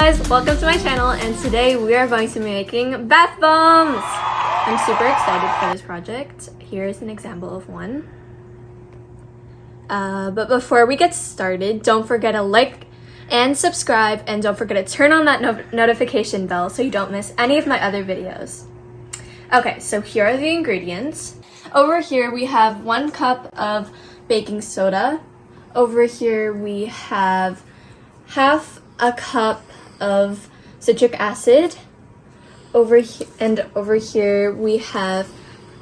guys, welcome to my channel, and today we are going to be making bath bombs! I'm super excited for this project. Here's an example of one. But before we get started, don't forget to like and subscribe, and don't forget to turn on that notification bell so you don't miss any of my other videos. Okay, so here are the ingredients. Over here we have 1 cup of baking soda. Over here we have half a cup of citric acid. Over here we have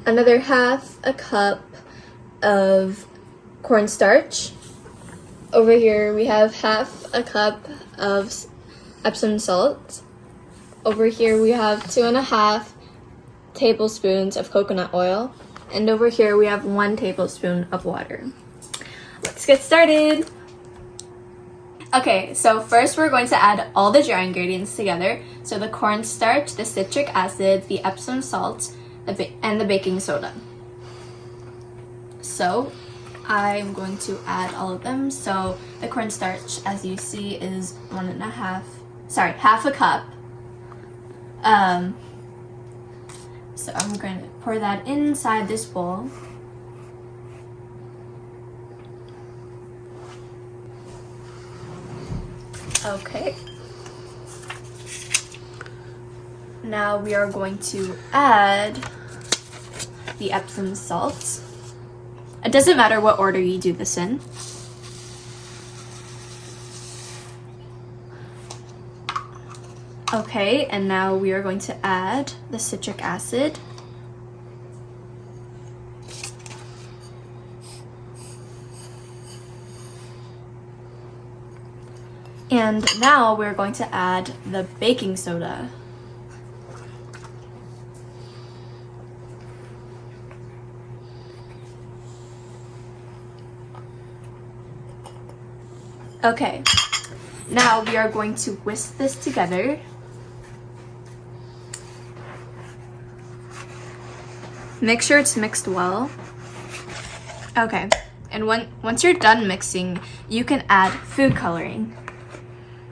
another half a cup of cornstarch. Over here we have half a cup of epsom salt. Over here we have 2.5 tablespoons of coconut oil. And over here we have 1 tablespoon of water. Let's get started. Okay, so first we're going to add all the dry ingredients together. So the cornstarch, the citric acid, the epsom salt, and the baking soda. So I'm going to add all of them. So the cornstarch, as you see, is half a cup. So I'm going to pour that inside this bowl. Okay. Now we are going to add the epsom salt. It doesn't matter what order you do this in. Okay, and now we are going to add the citric acid. And now we're going to add the baking soda. Okay, now we are going to whisk this together. Make sure it's mixed well. Okay, and once you're done mixing, you can add food coloring.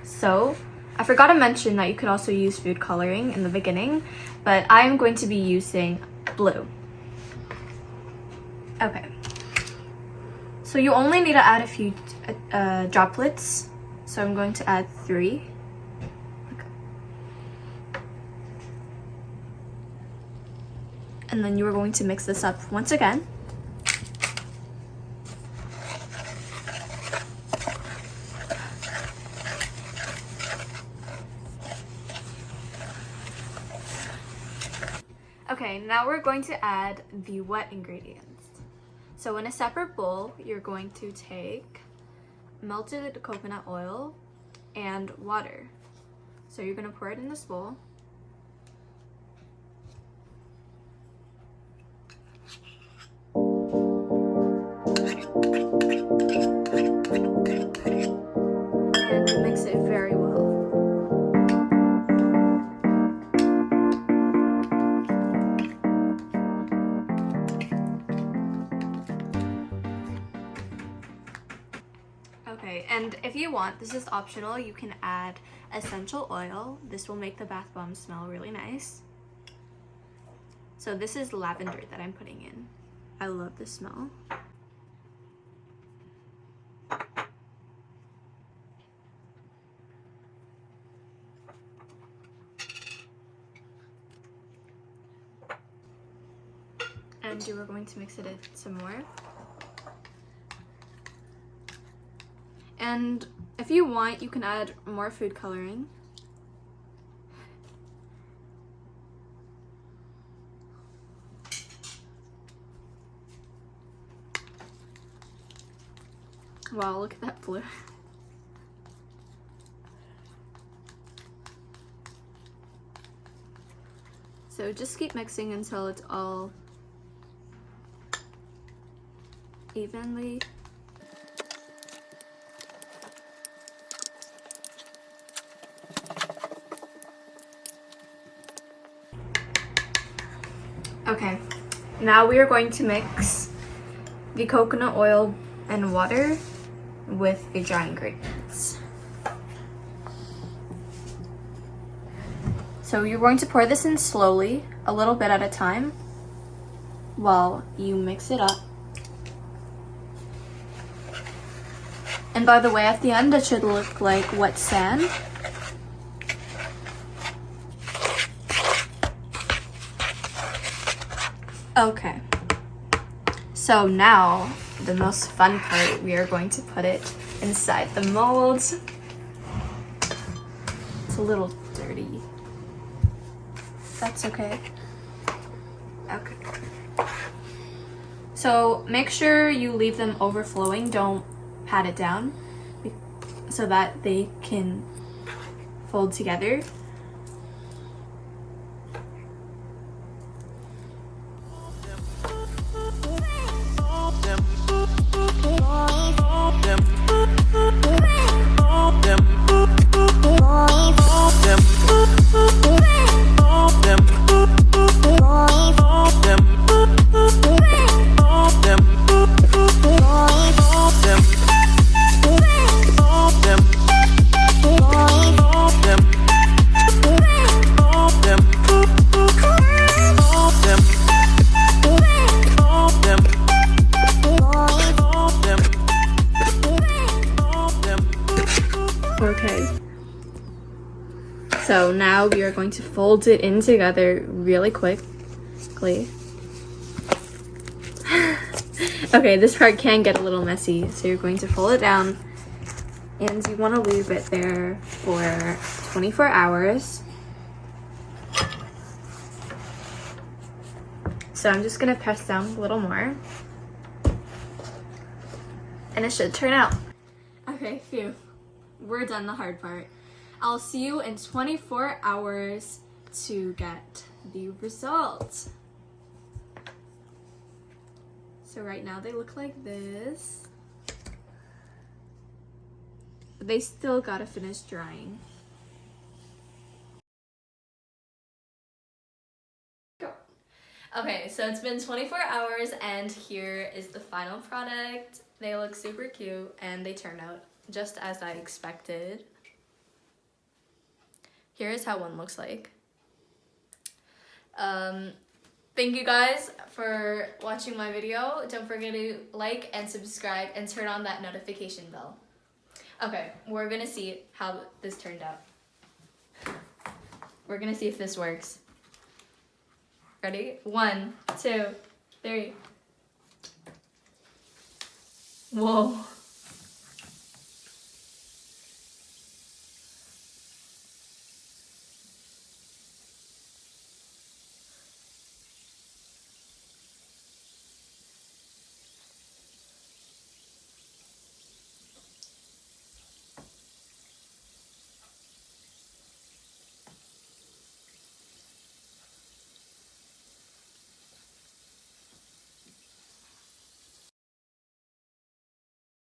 So, I forgot to mention that you could also use food coloring in the beginning, but I'm going to be using blue. Okay. So you only need to add a few droplets. So I'm going to add 3. Okay. And then you are going to mix this up once again. Okay, now we're going to add the wet ingredients. So in a separate bowl, you're going to take melted coconut oil and water. So you're going to pour it in this bowl. And mix it very well. Okay, and if you want, this is optional, you can add essential oil. This will make the bath bomb smell really nice. So this is lavender that I'm putting in. I love the smell. And we're going to mix it in some more. And if you want, you can add more food coloring. Wow, look at that blue. So just keep mixing until it's all evenly. Okay, now we are going to mix the coconut oil and water with the dry ingredients. So you're going to pour this in slowly, a little bit at a time, while you mix it up. And by the way, at the end, it should look like wet sand. Okay. So now, the most fun part, we are going to put it inside the mold. It's a little dirty. That's okay. Okay. So make sure you leave them overflowing. Don't pat it down so that they can fold together. Okay, so now we are going to fold it in together really quickly. Okay, this part can get a little messy, so you're going to fold it down and you want to leave it there for 24 hours. So I'm just going to press down a little more and it should turn out. Okay, phew. We're done the hard part. I'll see you in 24 hours to get the results. So right now they look like this. But they still gotta finish drying. Go. Okay, so it's been 24 hours and here is the final product. They look super cute and they turned out just as I expected. Here is how one looks like. Thank you guys for watching my video. Don't forget to like and subscribe and turn on that notification bell. Okay, we're gonna see how this turned out. We're gonna see if this works. Ready? 1, 2, 3. Whoa.